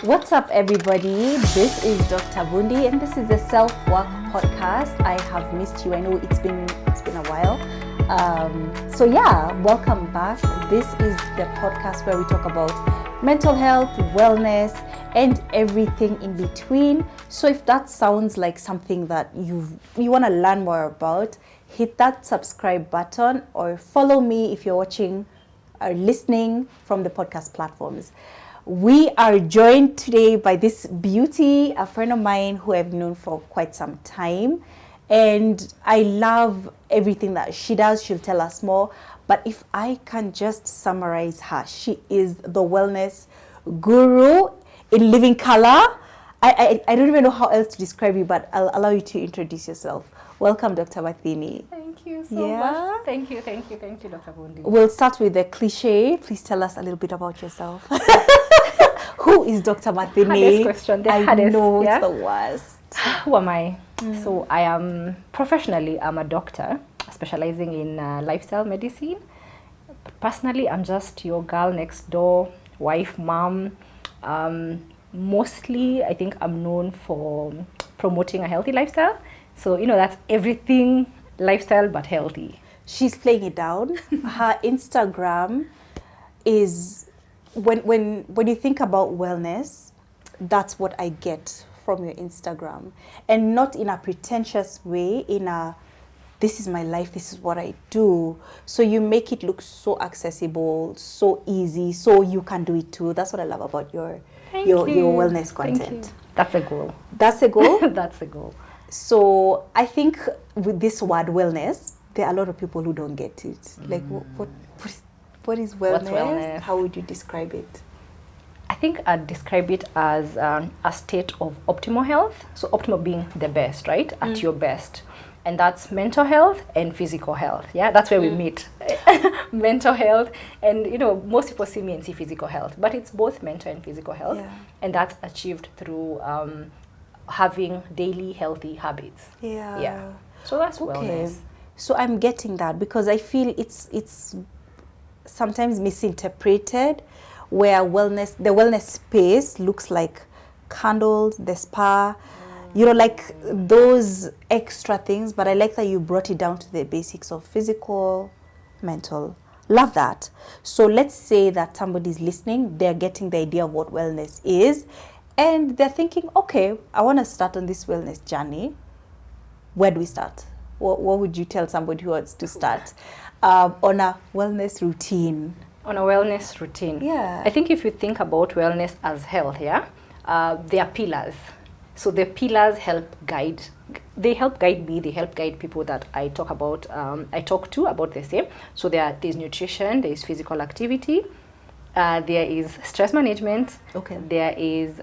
What's up, everybody? This is Dr. Bundi, and this is the Self Work Podcast. I have missed you. I know it's been a while. So welcome back. This is the podcast where we talk about mental health, wellness, and everything in between. So if that sounds like something that you want to learn more about, hit that subscribe button or follow me if you're watching or listening from the podcast platforms. We are joined today by this beauty, a friend of mine who I've known for quite some time. And I love everything that she does. She'll tell us more. But if I can just summarize her, she is the wellness guru in living color. I don't even know how else to describe you, but I'll allow you to introduce yourself. Welcome, Dr. Mathini. Thank you so much. Thank you, Dr. Bundi. We'll start with the cliche. Please tell us a little bit about yourself. Who is Dr. Mathini? Hardest question. I know it's the worst. Who am I? So I am I'm a doctor specializing in lifestyle medicine. But personally, I'm just your girl next door, wife, mom. Mostly, I think I'm known for promoting a healthy lifestyle. So, that's everything lifestyle but healthy. She's playing it down. Her Instagram is, when you think about wellness, that's what I get from your Instagram. And not in a pretentious way, this is my life, this is what I do. So you make it look so accessible, so easy, so you can do it too. That's what I love about your wellness content. That's a goal. That's a goal? That's a goal. So I think with this word wellness, there are a lot of people who don't get it. Like, what is wellness? What's wellness? How would you describe it? I think I'd describe it as a state of optimal health. So optimal being the best, right? At your best. And that's mental health and physical health. Yeah, that's where we meet. Mental health. And, most people see me and see physical health. But it's both mental and physical health. Yeah. And that's achieved through having daily healthy habits. Yeah. So that's wellness. So I'm getting that because I feel it's sometimes misinterpreted, where the wellness space looks like candles, the spa, like those extra things. But I like that you brought it down to the basics of physical, mental. Love that. So let's say that somebody's listening, they're getting the idea of what wellness is, and they're thinking, okay, I want to start on this wellness journey. Where do we start? What would you tell somebody who wants to start on a wellness routine? On a wellness routine. Yeah. I think if you think about wellness as health, there are pillars. So the pillars help guide me, they help guide people that I talk to about the same. So there's nutrition, there is physical activity, there is stress management, there is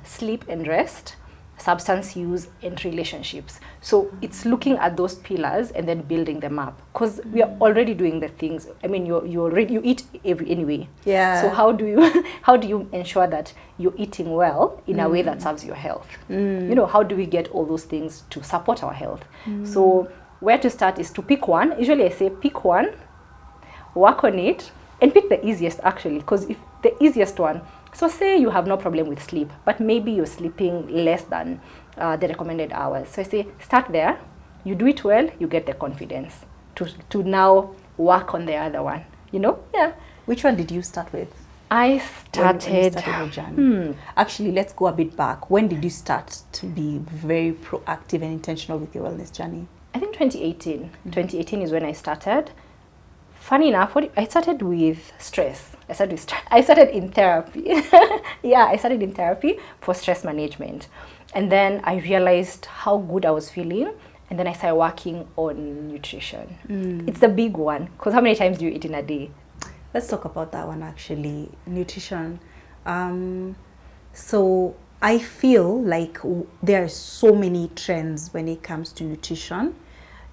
sleep and rest, substance use, and relationships. So it's looking at those pillars and then building them up, because we are already doing the things. I mean, you eat anyway. Yeah. So how do you ensure that you're eating well in a way that serves your health? How do we get all those things to support our health? So where to start is to pick one. Usually I say pick one, work on it, and pick the easiest actually, because if the easiest one. So say you have no problem with sleep, but maybe you're sleeping less than the recommended hours. So I say start there. You do it well, you get the confidence to now work on the other one. Yeah. Which one did you start with? I started. When you started your journey? Actually, let's go a bit back. When did you start to be very proactive and intentional with your wellness journey? I think 2018. 2018 is when I started. Funny enough, I started with stress. I started in therapy. I started in therapy for stress management. And then I realized how good I was feeling. And then I started working on nutrition. It's the big one. Because how many times do you eat in a day? Let's talk about that one actually. Nutrition. So I feel like there are so many trends when it comes to nutrition.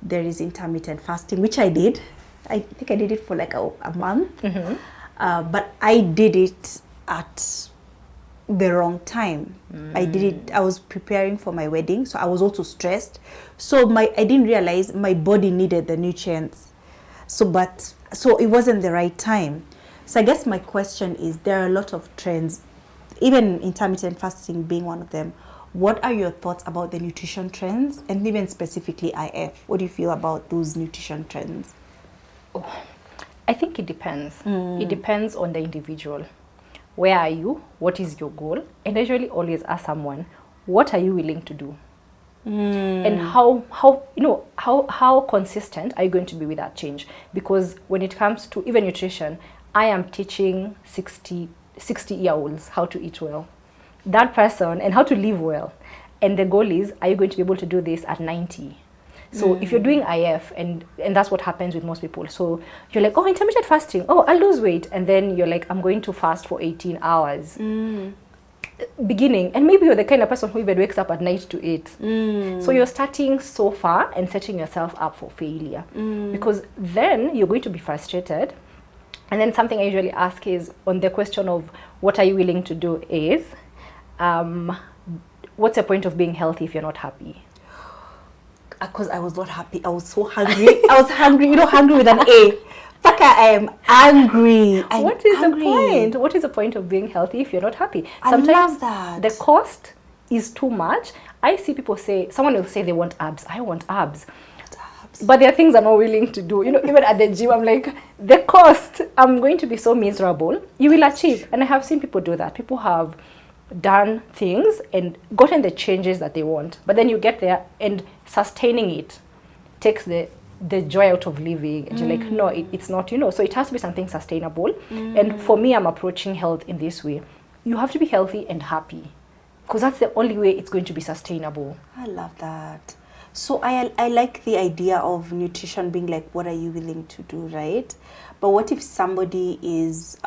There is intermittent fasting, which I did. I think I did it for like a month. But I did it at the wrong time. I was preparing for my wedding, so I was also stressed. So I didn't realize my body needed the nutrients. So it wasn't the right time. So I guess my question is, there are a lot of trends even intermittent fasting being one of them, what are your thoughts about the nutrition trends, and even specifically IF? What do you feel about those nutrition trends? I think it depends. It depends on the individual. Where are you? What is your goal? And I usually always ask someone, what are you willing to do? And how consistent are you going to be with that change? Because when it comes to even nutrition, I am teaching 60-year-olds how to eat well, that person, and how to live well. And the goal is, are you going to be able to do this at 90? So if you're doing IF, and that's what happens with most people. So you're like, oh, intermittent fasting, oh, I'll lose weight. And then you're like, I'm going to fast for 18 hours. Beginning, and maybe you're the kind of person who even wakes up at night to eat. So you're starting so far and setting yourself up for failure. Because then you're going to be frustrated. And then something I usually ask is, on the question of what are you willing to do, is, what's the point of being healthy if you're not happy? Because I was not happy. I was so hungry. I was hungry, hungry with an A. Fuck, I am angry. What is the point? What is the point of being healthy if you're not happy? Sometimes I love that. The cost is too much. I see people say, someone will say they want abs. I want abs. But there are things I'm not willing to do. Even at the gym, I'm like, the cost, I'm going to be so miserable. You will achieve. And I have seen people do that. People have done things and gotten the changes that they want, but then you get there and sustaining it takes the joy out of living, and you're like, no, it's not, so it has to be something sustainable. And for me, I'm approaching health in this way. You have to be healthy and happy, because that's the only way it's going to be sustainable. I love that. So I like the idea of nutrition being like, what are you willing to do, right? But what if somebody is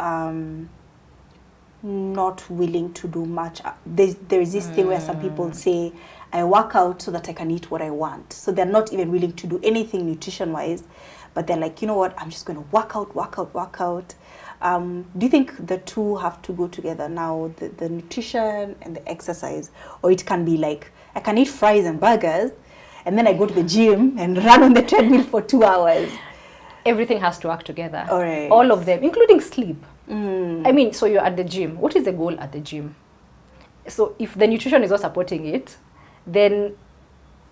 not willing to do much? There's this thing where some people say, I work out so that I can eat what I want. So they're not even willing to do anything nutrition-wise, but they're like, you know what, I'm just going to work out. Do you think the two have to go together now, the nutrition and the exercise? Or it can be like, I can eat fries and burgers, and then I go to the gym and run on the treadmill for 2 hours. Everything has to work together. All right. All of them, including sleep. I mean, so you're at the gym. What is the goal at the gym? So if the nutrition is not supporting it, then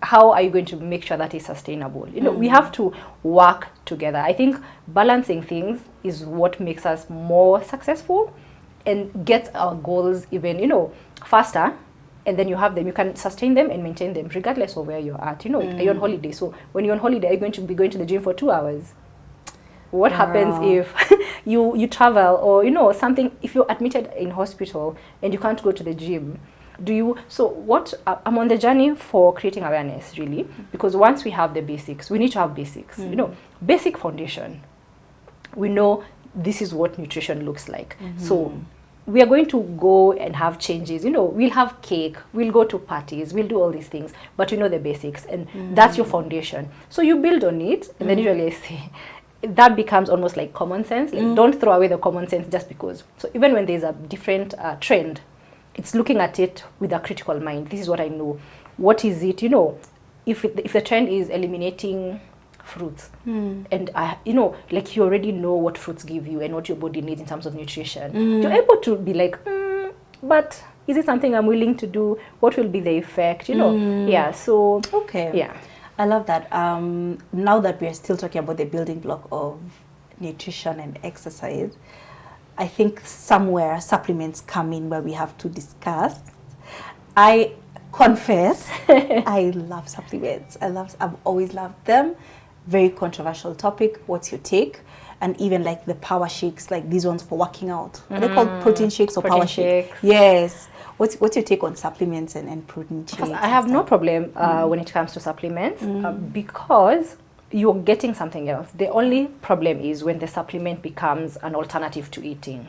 how are you going to make sure that is sustainable? We have to work together. I think balancing things is what makes us more successful and gets our goals even, faster. And then you have them, you can sustain them and maintain them regardless of where you're at. Are you on holiday? So when you're on holiday, are you going to be going to the gym for 2 hours? What happens if you travel, or something, if you're admitted in hospital and you can't go to the gym? I'm on the journey for creating awareness, really, because once we have the basics, we need to have basics, basic foundation. We know this is what nutrition looks like. So we are going to go and have changes, we'll have cake, we'll go to parties, we'll do all these things, but we know the basics, and that's your foundation. So you build on it, and then usually I say, that becomes almost like common sense. Like, don't throw away the common sense just because. So even when there's a different trend, it's looking at it with a critical mind. This is what I know. What is it? If the trend is eliminating fruits, and like you already know what fruits give you and what your body needs in terms of nutrition, you're able to be like, but is it something I'm willing to do? What will be the effect? Yeah. So okay. Yeah. I love that. Now that we are still talking about the building block of nutrition and exercise, I think somewhere supplements come in where we have to discuss. I confess, I love supplements. I've always loved them. Very controversial topic. What's your take? And even like the power shakes, like these ones for working out. Are they called protein shakes or power shakes? Yes. What's your take on supplements and protein shakes? I have no problem when it comes to supplements because you're getting something else. The only problem is when the supplement becomes an alternative to eating.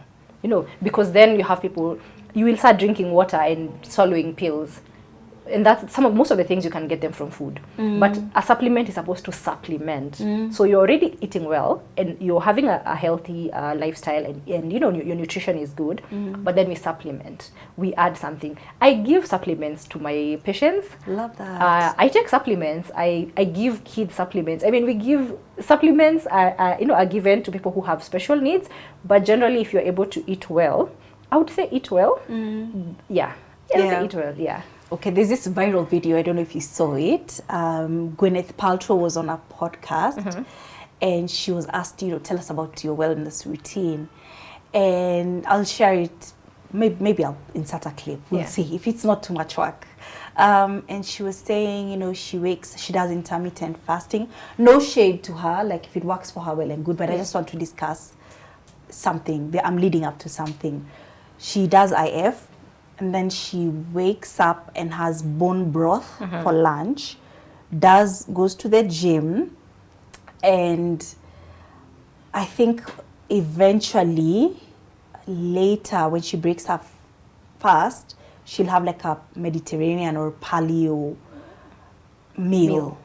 Because then you have people, you will start drinking water and swallowing pills. And that's most of the things you can get them from food. But a supplement is supposed to supplement. So you're already eating well and you're having a healthy lifestyle and your nutrition is good. But then we supplement. We add something. I give supplements to my patients. Love that. I take supplements. I give kids supplements. I mean, we give supplements are given to people who have special needs. But generally, if you're able to eat well, I would say eat well. Yeah. I would Yeah. say eat well, yeah. Okay, there's this viral video, I don't know if you saw it. Gwyneth Paltrow was on a podcast and she was asked, tell us about your wellness routine. And I'll share it, maybe I'll insert a clip, we'll see if it's not too much work. And she was saying, she does intermittent fasting. No shade to her, like if it works for her, well and good, but I just want to discuss something. I'm leading up to something. She does IF, and then she wakes up and has bone broth for lunch, goes to the gym, and I think eventually later when she breaks her fast, she'll have like a Mediterranean or paleo meal.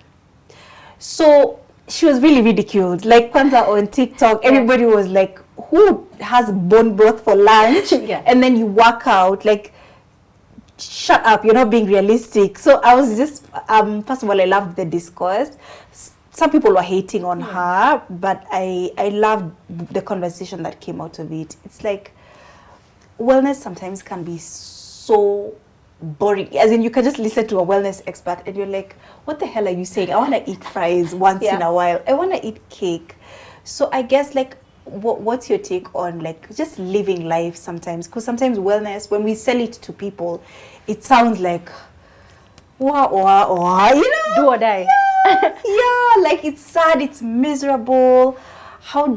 So she was really ridiculed. Like kwanza on TikTok, everybody was like, who has bone broth for lunch? And then you work out, like, shut up, you're not being realistic. So I was just, first of all, I loved the discourse. Some people were hating on her, but I loved the conversation that came out of it. It's like, wellness sometimes can be so boring. As in, you can just listen to a wellness expert and you're like, what the hell are you saying? I want to eat fries once in a while. I want to eat cake. So I guess, like, what's your take on, like, just living life sometimes? Because sometimes wellness, when we sell it to people, it sounds like, wah, do or die. Yeah, like it's sad, it's miserable. How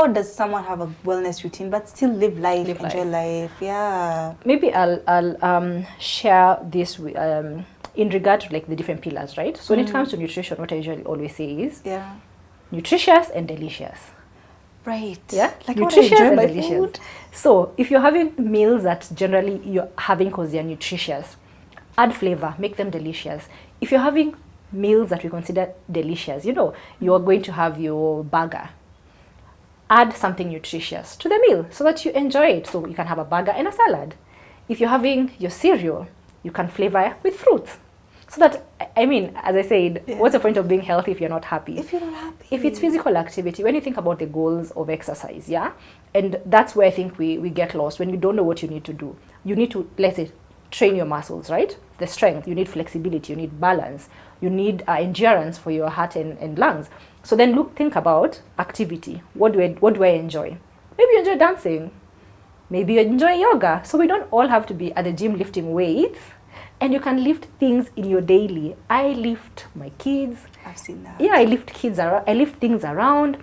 does someone have a wellness routine but still live life, enjoy life? Yeah. Maybe I'll share this in regard to like the different pillars, right? So when it comes to nutrition, what I usually always say is nutritious and delicious. Right. Yeah. Like nutritious and delicious. Food. So if you're having meals that generally you're having because they're nutritious, add flavor, make them delicious. If you're having meals that we consider delicious, you're going to have your burger, add something nutritious to the meal so that you enjoy it. So you can have a burger and a salad. If you're having your cereal, you can flavor with fruits. So that, I mean, as I said, what's the point of being healthy if you're not happy? If you're not happy. If it's physical activity, when you think about the goals of exercise, and that's where I think we get lost, when you don't know what you need to do. You need to, let's say, train your muscles, right? The strength, you need flexibility, you need balance, you need endurance for your heart and lungs. So then think about activity. What do I enjoy? Maybe you enjoy dancing. Maybe you enjoy yoga. So we don't all have to be at the gym lifting weights. And you can lift things in your daily. I lift my kids. I've seen that. Yeah, I lift kids around. I lift things around.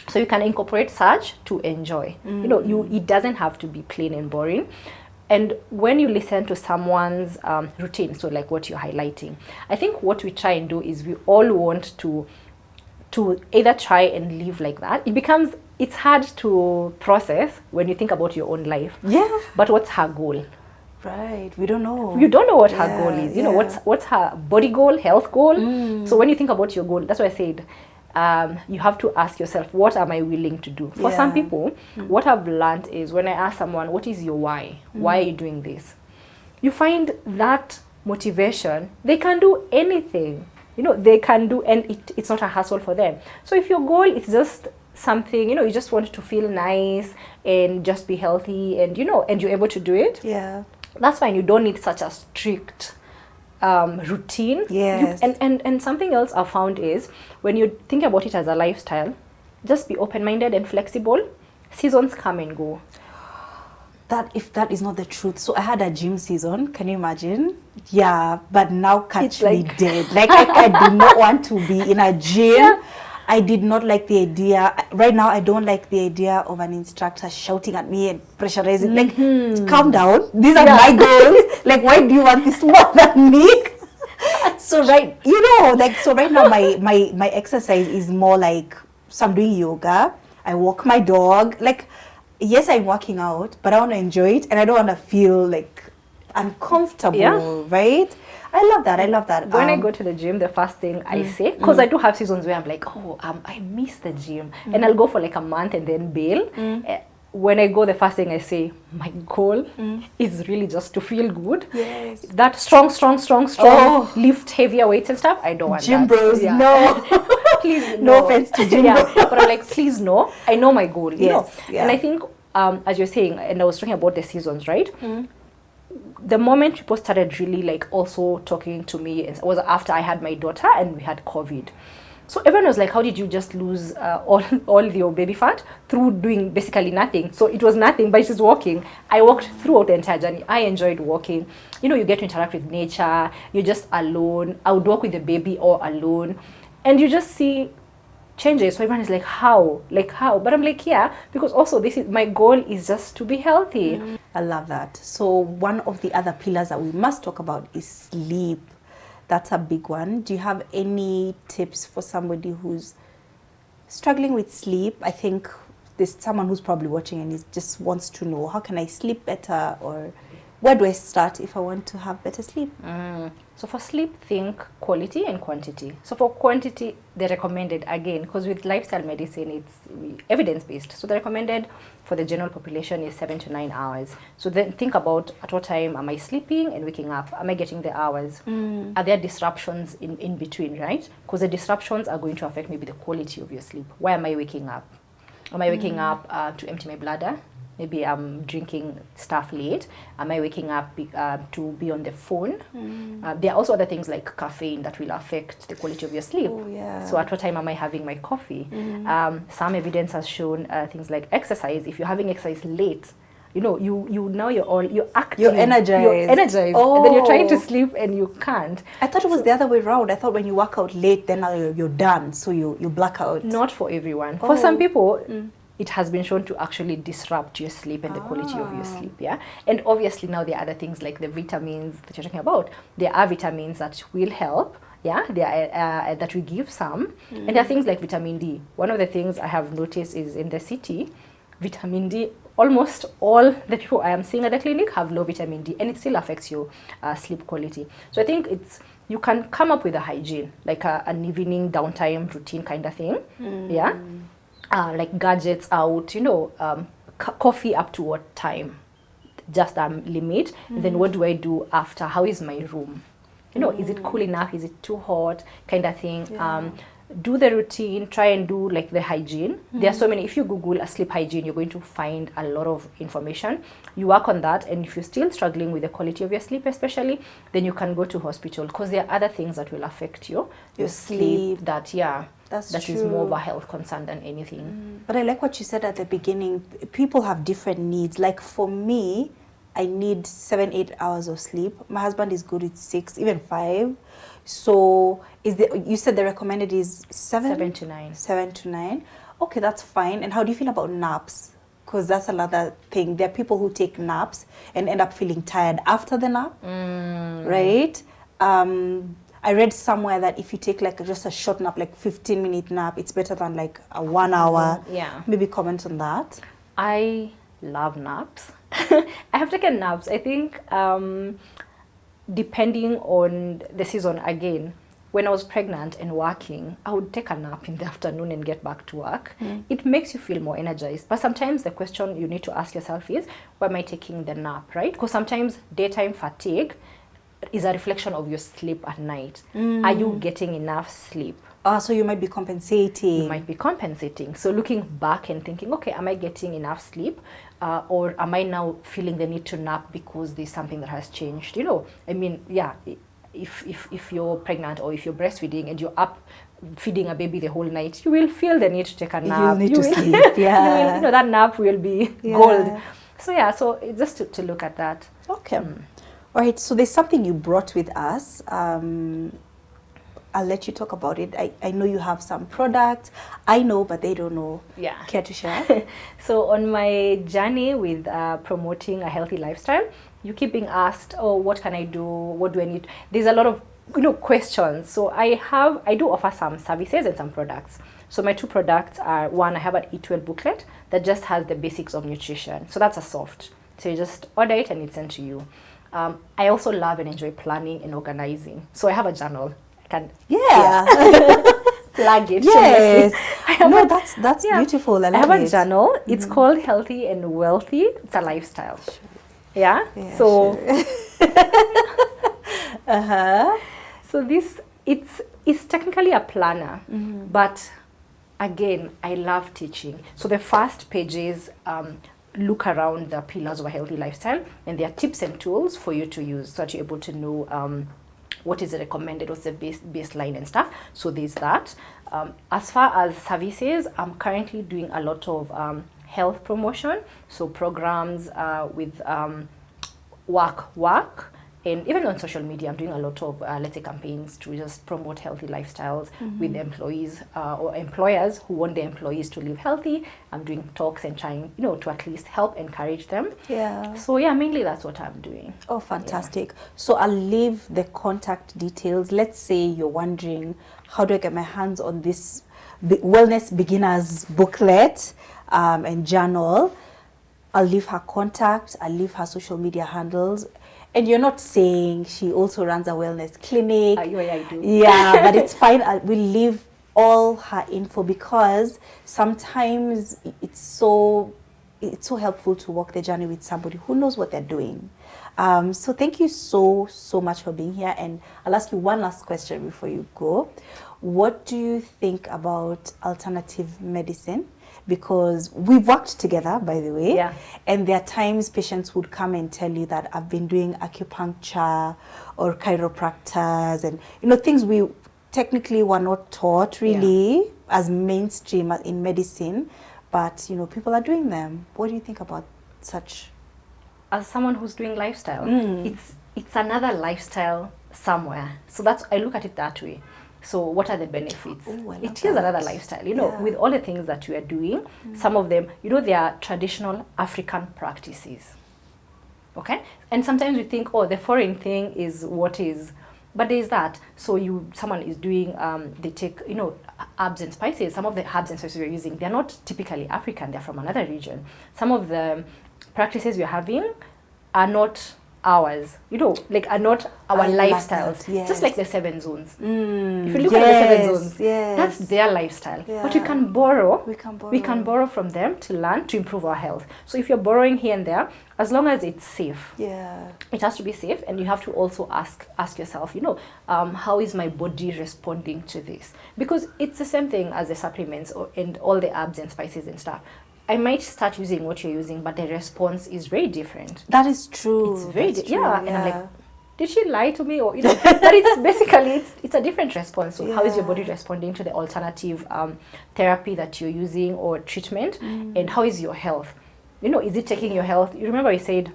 So you can incorporate such to enjoy. It doesn't have to be plain and boring. And when you listen to someone's routine, so like what you're highlighting, I think what we try and do is we all want to either try and live like that. It's hard to process when you think about your own life. Yeah. But what's her goal? Right. We don't know. You don't know what her goal is. What's her body goal, health goal? So when you think about your goal, that's why I said you have to ask yourself, what am I willing to do? For some people, what I've learned is when I ask someone, what is your why? Why are you doing this? You find that motivation, they can do anything. They can do, and it's not a hassle for them. So if your goal is just something, you just want to feel nice and just be healthy and, and you're able to do it. Yeah. That's fine. You don't need such a strict routine. Yes. And something else I've found is when you think about it as a lifestyle, just be open-minded and flexible. Seasons come and go. If that is not the truth. So I had a gym season. Can you imagine? Yeah, but now catch me dead. Like I did not want to be in a gym. Yeah. I did not like the idea. Right now, I don't like the idea of an instructor shouting at me and pressurizing. Like, calm down. These are my goals. Like, why do you want this more than me? So right now, my exercise is more like, so I'm doing yoga. I walk my dog. Like, yes, I'm working out, but I want to enjoy it, and I don't want to feel like uncomfortable, right? I love that. When I go to the gym, the first thing I say, because I do have seasons where I'm like, I miss the gym. And I'll go for like a month and then bail. When I go, the first thing I say, my goal is really just to feel good. Yes. That strong, lift heavier weights and stuff, I don't want gym that. Bros, no. Please, no offense to gym bros. But I'm like, please, no. I know my goal, you know. Yeah. And I think as you're saying, and I was talking about the seasons, right? The moment people started really like also talking to me, it was after I had my daughter and we had COVID. So everyone was like, how did you just lose all your baby fat through doing basically nothing? So it was nothing, but it is walking. I walked throughout the entire journey. I enjoyed walking. You know, you get to interact with nature. You're just alone. I would walk with the baby or alone. And you just see changes. So everyone is like, how? Like how? But I'm like, yeah, because also this is my goal is just to be healthy. I love that. So one of the other pillars that we must talk about is sleep. That's a big one. Do you have any tips for somebody who's struggling with sleep? I think there's someone who's probably watching and just wants to know, how can I sleep better, or where do I start if I want to have better sleep? So for sleep, think quality and quantity. So for quantity, they recommended, again, because with lifestyle medicine, it's evidence-based. So the recommended for the general population is 7 to 9 hours. So then think about at what time am I sleeping and waking up? Am I getting the hours? Are there disruptions in between, right? Because the disruptions are going to affect maybe the quality of your sleep. Why am I waking up? Am I waking up to empty my bladder? Maybe I'm drinking stuff late. Am I waking up to be on the phone? There are also other things like caffeine that will affect the quality of your sleep. Oh, yeah. So at what time am I having my coffee? Some evidence has shown things like exercise. If you're having exercise late, you know, you're active. You're energized. Oh. And then you're trying to sleep and you can't. I thought it was the other way around. I thought when you work out late, then you're done. So you black out. Not for everyone. For some people, it has been shown to actually disrupt your sleep and the quality of your sleep, yeah? And obviously now there are other things like the vitamins that you're talking about. There are vitamins that will help, yeah? There are, that we give some. And there are things like vitamin D. One of the things I have noticed is in the city, vitamin D, almost all the people I am seeing at the clinic have low vitamin D, and it still affects your sleep quality. So I think you can come up with a hygiene, like an evening downtime routine kind of thing, yeah? Like gadgets out, you know, coffee up to what time, just limit. And then what do I do after? How is my room? You know, is it cool enough? Is it too hot? Kind of thing. Yeah. Do the routine, try and do like the hygiene. There are so many, if you Google a sleep hygiene, you're going to find a lot of information. You work on that, and if you're still struggling with the quality of your sleep especially, then you can go to hospital, because there are other things that will affect your sleep that, that is more of a health concern than anything. But I like what you said at the beginning. People have different needs. Like for me, I need 7-8 hours of sleep. My husband is good with 6, even 5. So you said the recommended is 7 to 9. 7 to 9. Okay, that's fine. And how do you feel about naps? Because that's another thing. There are people who take naps and end up feeling tired after the nap, right? I read somewhere that if you take like just a short nap, like 15-minute nap, it's better than like a 1 hour. Yeah. Maybe comment on that. I love naps. I have taken naps. I think depending on the season, again, when I was pregnant and working, I would take a nap in the afternoon and get back to work. It makes you feel more energized. But sometimes the question you need to ask yourself is, why am I taking the nap, right? Because sometimes daytime fatigue is a reflection of your sleep at night. Are you getting enough sleep? So you might be compensating. You might be compensating. So looking back and thinking, okay, am I getting enough sleep? Or am I now feeling the need to nap because there's something that has changed? You know, I mean, yeah, if you're pregnant or if you're breastfeeding and you're up feeding a baby the whole night, you will feel the need to take a nap. You need to sleep, yeah. You know, that nap will be gold. So yeah, so it's just to look at that. Okay. All right, so there's something you brought with us. I'll let you talk about it. I know you have some products. I know, but they don't know. Yeah. Care to share? So on my journey with promoting a healthy lifestyle, you keep being asked, oh, what can I do? What do I need? There's a lot of, you know, questions. So I do offer some services and some products. So my 2 products are, one, I have an Eat Well booklet that just has the basics of nutrition. So that's a soft. So you just order it and it's sent to you. I also love and enjoy planning and organizing. So I have a journal. I can plug it. Yes. No, that's beautiful. I have a journal. It's called Healthy and Wealthy. It's a lifestyle. Sure. Yeah. So. Sure. So this it's technically a planner, but again, I love teaching. So the first pages look around the pillars of a healthy lifestyle, and there are tips and tools for you to use so that you're able to know what is recommended, what's the baseline and stuff. So there's that. As far as services, I'm currently doing a lot of health promotion, so programs with work, and even on social media, I'm doing a lot of, let's say, campaigns to just promote healthy lifestyles with employees or employers who want their employees to live healthy. I'm doing talks and trying, to at least help encourage them. Yeah. So yeah, mainly that's what I'm doing. Oh, fantastic. Yeah. So I'll leave the contact details. Let's say you're wondering, how do I get my hands on this wellness beginners booklet and journal? I'll leave her contact, I'll leave her social media handles. And you're not saying she also runs a wellness clinic. Yeah, I do. Yeah, but it's fine. We'll leave all her info because sometimes it's so helpful to walk the journey with somebody who knows what they're doing. So thank you so much for being here. And I'll ask you one last question before you go. What do you think about alternative medicine? Because we've worked together, by the way, and there are times patients would come and tell you that I've been doing acupuncture or chiropractors and things we technically were not taught really as mainstream in medicine, but people are doing them. What do you think about such? As someone who's doing lifestyle, it's another lifestyle somewhere. So I look at it that way. So what are the benefits? It is another lifestyle, with all the things that we are doing. Some of them, they are traditional African practices. Okay? And sometimes we think, the foreign thing is what is, but there is that. So someone is doing, they take, herbs and spices. Some of the herbs and spices we're using, they're not typically African, they're from another region. Some of the practices we're having are not ours, are not our lifestyles. Just like the 7 zones. If you look at the 7 zones, that's their lifestyle. But we can borrow. We can borrow from them to learn to improve our health. So if you're borrowing here and there, as long as it's safe, it has to be safe, and you have to also ask yourself, how is my body responding to this? Because it's the same thing as the supplements and all the herbs and spices and stuff. I might start using what you're using, but the response is very different. That is true. It's very different. And I'm like, did she lie to me? Or but it's basically it's a different response. So how is your body responding to the alternative therapy that you're using or treatment, and how is your health? Is it taking your health? You remember I said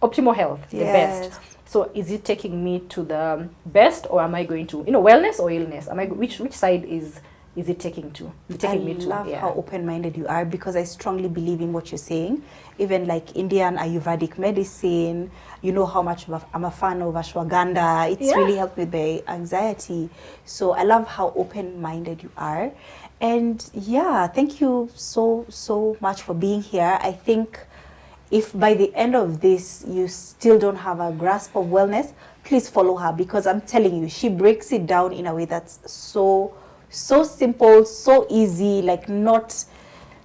optimal health, the best. So is it taking me to the best, or am I going to wellness or illness? Which side is it taking me to? I love how open-minded you are, because I strongly believe in what you're saying. Even like Indian Ayurvedic medicine, how much I'm a fan of ashwagandha. It's really helped with the anxiety. So I love how open-minded you are. And thank you so much for being here. I think if by the end of this you still don't have a grasp of wellness, please follow her, because I'm telling you, she breaks it down in a way that's so simple, so easy, like not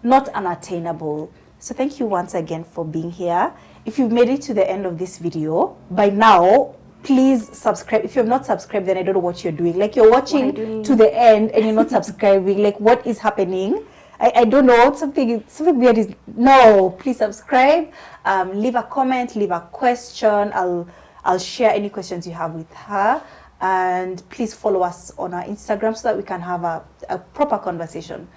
unattainable. So thank you once again for being here. If you've made it to the end of this video, by now, please subscribe. If you're not subscribed, then I don't know what you're doing. Like, you're watching to the end and you're not subscribing. Like, what is happening? I don't know. Something weird is. No, please subscribe. Leave a comment, leave a question. I'll share any questions you have with her. And please follow us on our Instagram so that we can have a proper conversation.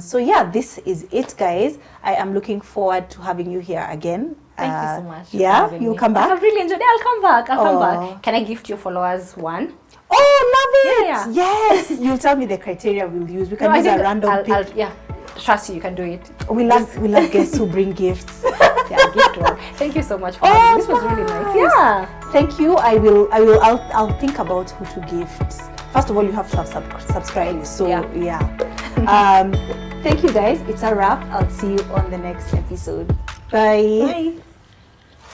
So this is it, guys. I am looking forward to having you here again. Thank you so much. You'll come back? I have really enjoyed it. I'll come back. Can I gift your followers one? Oh, love it. Yes. You'll tell me the criteria we'll use. We can use a random pick. Trust you can do it. We love guests who bring gifts. Gift one. Thank you so much for having me. This was really nice. Thank you. I'll think about who to gift. First of all, you have to have subscribed. So thank you, guys. It's a wrap. I'll see you on the next episode. Bye.